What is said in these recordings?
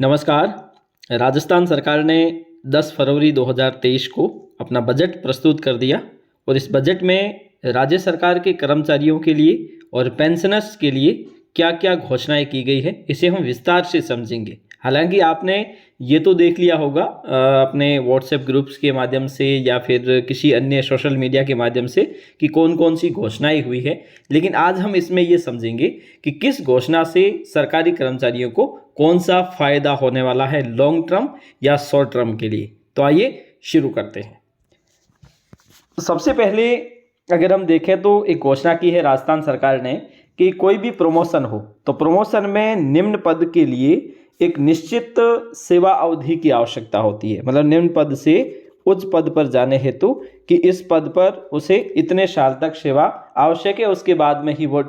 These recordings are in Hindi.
नमस्कार। राजस्थान सरकार ने 10 फरवरी 2023 को अपना बजट प्रस्तुत कर दिया और इस बजट में राज्य सरकार के कर्मचारियों के लिए और पेंशनर्स के लिए क्या क्या घोषणाएं की गई है, इसे हम विस्तार से समझेंगे। हालांकि आपने ये तो देख लिया होगा अपने व्हाट्सएप ग्रुप्स के माध्यम से या फिर किसी अन्य सोशल मीडिया के माध्यम से कि कौन कौन सी घोषणाएं हुई है, लेकिन आज हम इसमें ये समझेंगे कि किस घोषणा से सरकारी कर्मचारियों को कौन सा फ़ायदा होने वाला है, लॉन्ग टर्म या शॉर्ट टर्म के लिए। तो आइए शुरू करते हैं। सबसे पहले अगर हम देखें तो एक घोषणा की है राजस्थान सरकार ने कि कोई भी प्रमोशन हो तो प्रमोशन में निम्न पद के लिए एक निश्चित सेवा अवधि की आवश्यकता होती है। मतलब निम्न पद से उच्च पद पर जाने हेतु कि इस पद पर उसे इतने साल तक सेवा आवश्यक है, उसके बाद में ही वो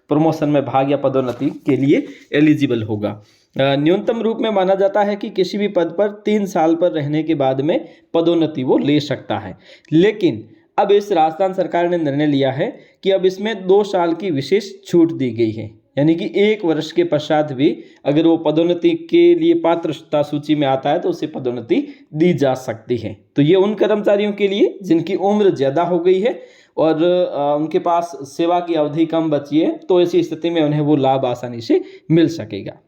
प्रमोशन में भाग या पदोन्नति के लिए एलिजिबल होगा। न्यूनतम रूप में माना जाता है कि किसी भी पद पर 3 साल पर रहने के बाद में पदोन्नति वो ले सकता है। लेकिन अब इस राजस्थान सरकार ने निर्णय लिया है कि अब इसमें 2 साल की विशेष छूट दी गई है, यानी कि 1 वर्ष के पश्चात भी अगर वो पदोन्नति के लिए पात्रता सूची में आता है तो उसे पदोन्नति दी जा सकती है। तो ये उन कर्मचारियों के लिए जिनकी उम्र ज़्यादा हो गई है और उनके पास सेवा की अवधि कम बची है, तो ऐसी स्थिति में उन्हें वो लाभ आसानी से मिल सकेगा।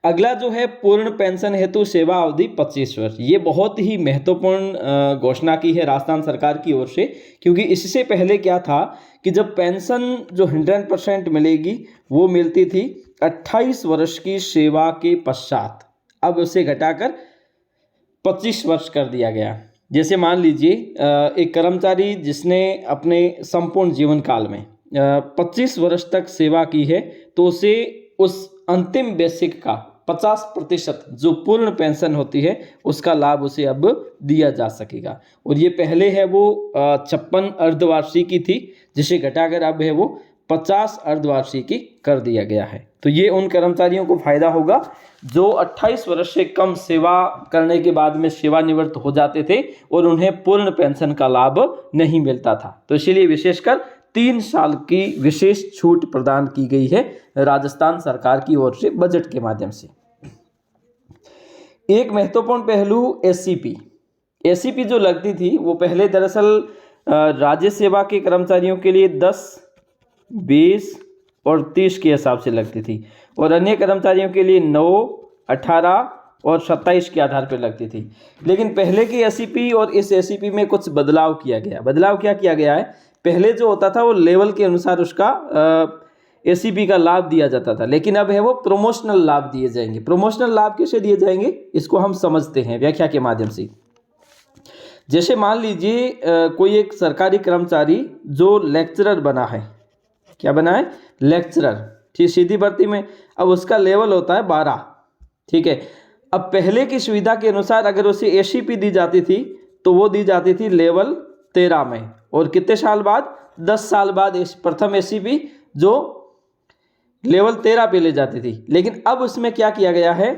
अगला जो है पूर्ण पेंशन हेतु सेवा अवधि 25 वर्ष। ये बहुत ही महत्वपूर्ण घोषणा की है राजस्थान सरकार की ओर से, क्योंकि इससे पहले क्या था कि जब पेंशन जो 100% मिलेगी वो मिलती थी 28 वर्ष की सेवा के पश्चात। अब उसे घटाकर 25 वर्ष कर दिया गया। जैसे मान लीजिए एक कर्मचारी जिसने अपने संपूर्ण जीवन काल में 25 वर्ष तक सेवा की है तो उसे उस अंतिम बेसिक का 50% जो पूर्ण पेंशन होती है उसका लाभ उसे अब दिया जा सकेगा। और ये पहले है वो 56 अर्धवार्षिकी थी, जिसे घटाकर अब है वो 50 अर्धवार्षिकी कर दिया गया है। तो ये उन कर्मचारियों को फायदा होगा जो 28 वर्ष से कम सेवा करने के बाद में सेवानिवृत्त हो जाते थे और उन्हें पूर्ण पेंशन का लाभ नहीं मिलता था। तो इसीलिए विशेषकर 3 साल की विशेष छूट प्रदान की गई है राजस्थान सरकार की ओर से बजट के माध्यम से। एक महत्वपूर्ण पहलू एससीपी जो लगती थी वो पहले दरअसल राज्य सेवा के कर्मचारियों के लिए 10, 20 और 30 के हिसाब से लगती थी और अन्य कर्मचारियों के लिए 9, 18 और 27 के आधार पर लगती थी। लेकिन पहले के एससीपी और इस एससीपी में कुछ बदलाव किया गया। बदलाव क्या किया गया है, पहले जो होता था वो लेवल के अनुसार उसका एससीपी का लाभ दिया जाता था, लेकिन अब है वो प्रमोशनल लाभ दिए जाएंगे। प्रमोशनल लाभ कैसे दिए जाएंगे इसको हम समझते हैं व्याख्या के माध्यम से। जैसे मान लीजिए कोई एक सरकारी कर्मचारी जो लेक्चरर बना है, क्या बना है, लेक्चरर, ठीक, सीधी भर्ती में। अब उसका लेवल होता है 12, ठीक है। अब पहले की सुविधा के अनुसार अगर उसे एससीपी दी जाती थी तो वो दी जाती थी लेवल 13 में, और कितने साल बाद, 10 साल बाद प्रथम एससीपी जो लेवल 13 पे ले जाती थी। लेकिन अब उसमें क्या किया गया है,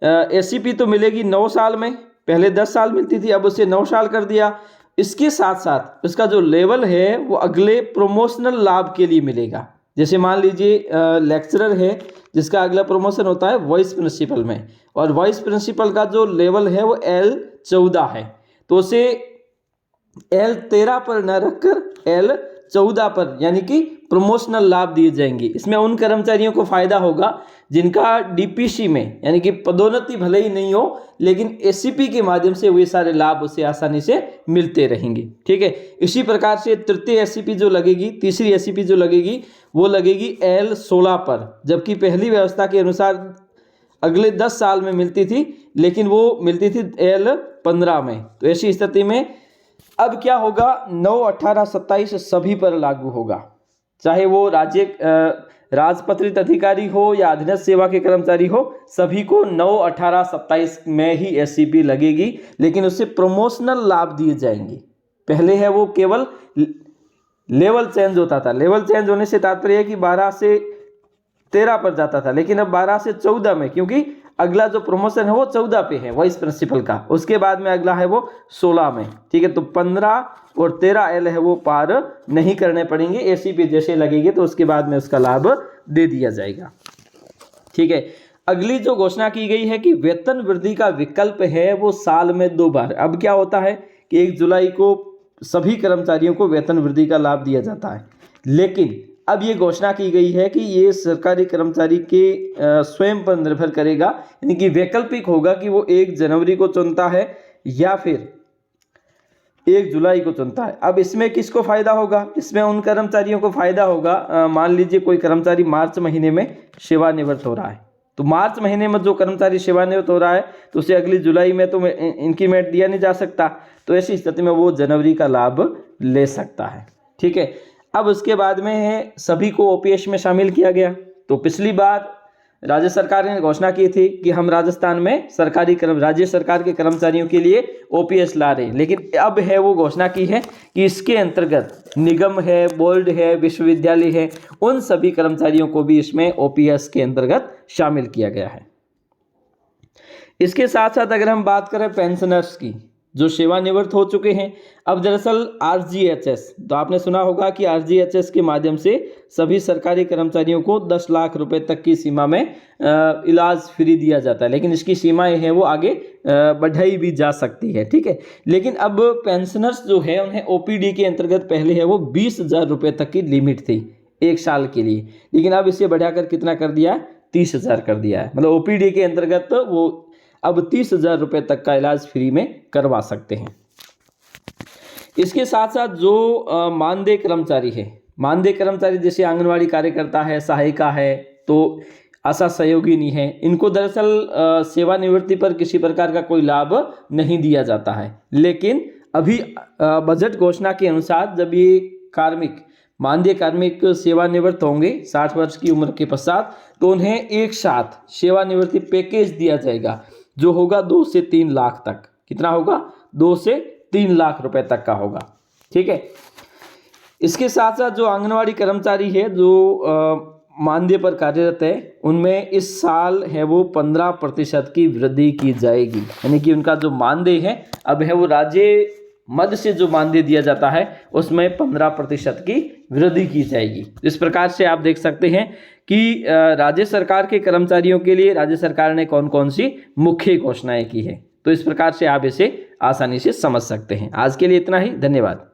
एससीपी तो मिलेगी 9 साल में, पहले 10 साल मिलती थी, अब उसे 9 साल कर दिया। इसके साथ साथ उसका जो लेवल है वो अगले प्रमोशनल लाभ के लिए मिलेगा। जैसे मान लीजिए लेक्चरर है जिसका अगला प्रमोशन होता है वाइस प्रिंसिपल में, और वाइस प्रिंसिपल का जो लेवल है वो L14 है, तो उसे L13 पर न रखकर L14 पर यानी कि प्रमोशनल लाभ दिए जाएंगे। इसमें उन कर्मचारियों को फायदा होगा जिनका डीपीसी में यानी कि पदोन्नति भले ही नहीं हो लेकिन एससीपी के माध्यम से वे सारे लाभ उसे आसानी से मिलते रहेंगे, ठीक है। इसी प्रकार से तृतीय एससीपी जो लगेगी, तीसरी एससीपी जो लगेगी वो लगेगी L16 पर, जबकि पहली व्यवस्था के अनुसार अगले 10 साल में मिलती थी, लेकिन वो मिलती थी L15 में। तो ऐसी स्थिति में अब क्या होगा, 9, 18, 27 सभी पर लागू होगा, चाहे वो राजपत्रित अधिकारी हो या अधीनस्थ सेवा के कर्मचारी हो, सभी को 9, 18, 27 में ही एससीपी लगेगी, लेकिन उससे प्रमोशनल लाभ दिए जाएंगे। पहले है वो केवल लेवल चेंज होता था, लेवल चेंज होने से तात्पर्य है कि 12 से 13 पर जाता था, लेकिन अब 12 से 14 में, क्योंकि अगला जो प्रमोशन है वो 14 पे है वाइस प्रिंसिपल का, उसके बाद में अगला है वो 16 में, ठीक है। तो 15 और 13 एल है वो पार नहीं करने पड़ेंगे, एससीपी जैसे लगेंगे तो उसके बाद में उसका लाभ दे दिया जाएगा, ठीक है। अगली जो घोषणा की गई है कि वेतन वृद्धि का विकल्प है वो साल में 2 बार। अब क्या होता है कि 1 जुलाई को सभी कर्मचारियों को वेतन वृद्धि का लाभ दिया जाता है, लेकिन अब ये घोषणा की गई है कि ये सरकारी कर्मचारी के स्वयं पर निर्भर करेगा, यानी कि वैकल्पिक होगा कि वो 1 जनवरी को चुनता है या फिर 1 जुलाई को चुनता है। अब इसमें किसको फायदा होगा? इसमें उन कर्मचारियों को फायदा होगा, मान लीजिए कोई कर्मचारी मार्च महीने में सेवानिवृत्त हो रहा है, तो मार्च महीने में जो कर्मचारी सेवानिवृत्त हो रहा है तो उसे अगली जुलाई में तो इंक्रीमेंट दिया नहीं जा सकता, तो ऐसी स्थिति में वो जनवरी का लाभ ले सकता है। ठीक है, अब उसके बाद में है सभी को ओपीएस में शामिल किया गया। तो पिछली बार राज्य सरकार ने घोषणा की थी कि हम राजस्थान में राज्य सरकार के कर्मचारियों के लिए ओपीएस ला रहे हैं, लेकिन अब है वो घोषणा की है कि इसके अंतर्गत निगम है, बोर्ड है, विश्वविद्यालय है, उन सभी कर्मचारियों को भी इसमें ओपीएस के अंतर्गत शामिल किया गया है। इसके साथ साथ अगर हम बात करें पेंशनर्स की जो सेवानिवृत्त हो चुके हैं, अब दरअसल आरजीएचएस, तो आपने सुना होगा कि आरजीएचएस के माध्यम से सभी सरकारी कर्मचारियों को 10 लाख रुपए तक की सीमा में इलाज फ्री दिया जाता है, लेकिन इसकी सीमाएं हैं वो आगे बढ़ाई भी जा सकती है। ठीक है, लेकिन अब पेंशनर्स जो है उन्हें ओपीडी के अंतर्गत पहले है वो 20,000 रुपये तक की लिमिट थी 1 साल के लिए, लेकिन अब इसे बढ़ाकर कितना कर दिया? 30,000 कर दिया है। मतलब ओपीडी के अंतर्गत वो अब 30,000 रुपये तक का इलाज फ्री में करवा सकते हैं। इसके साथ साथ जो मानदेय कर्मचारी है, मानदेय कर्मचारी जैसे आंगनवाड़ी कार्यकर्ता है, सहायिका है, तो आशा सहयोगिनी है, इनको दरअसल सेवानिवृत्ति पर किसी प्रकार का कोई लाभ नहीं दिया जाता है, लेकिन अभी बजट घोषणा के अनुसार जब ये मानदेय कार्मिक सेवानिवृत्त होंगे 60 वर्ष की उम्र के पश्चात, तो उन्हें एक साथ सेवानिवृत्ति पैकेज दिया जाएगा जो होगा 2 से 3 लाख तक। कितना होगा? 2 से 3 लाख रुपए तक का होगा। ठीक है, इसके साथ साथ जो आंगनवाड़ी कर्मचारी है जो मानदेय पर कार्यरत है, उनमें इस साल है वो 15% की वृद्धि की जाएगी, यानी कि उनका जो मानदेय है अब है वो राज्य मद से जो मानदेय दिया जाता है उसमें 15% की वृद्धि की जाएगी। इस प्रकार से आप देख सकते हैं कि राज्य सरकार के कर्मचारियों के लिए राज्य सरकार ने कौन कौन सी मुख्य घोषणाएं की है। तो इस प्रकार से आप इसे आसानी से समझ सकते हैं। आज के लिए इतना ही, धन्यवाद।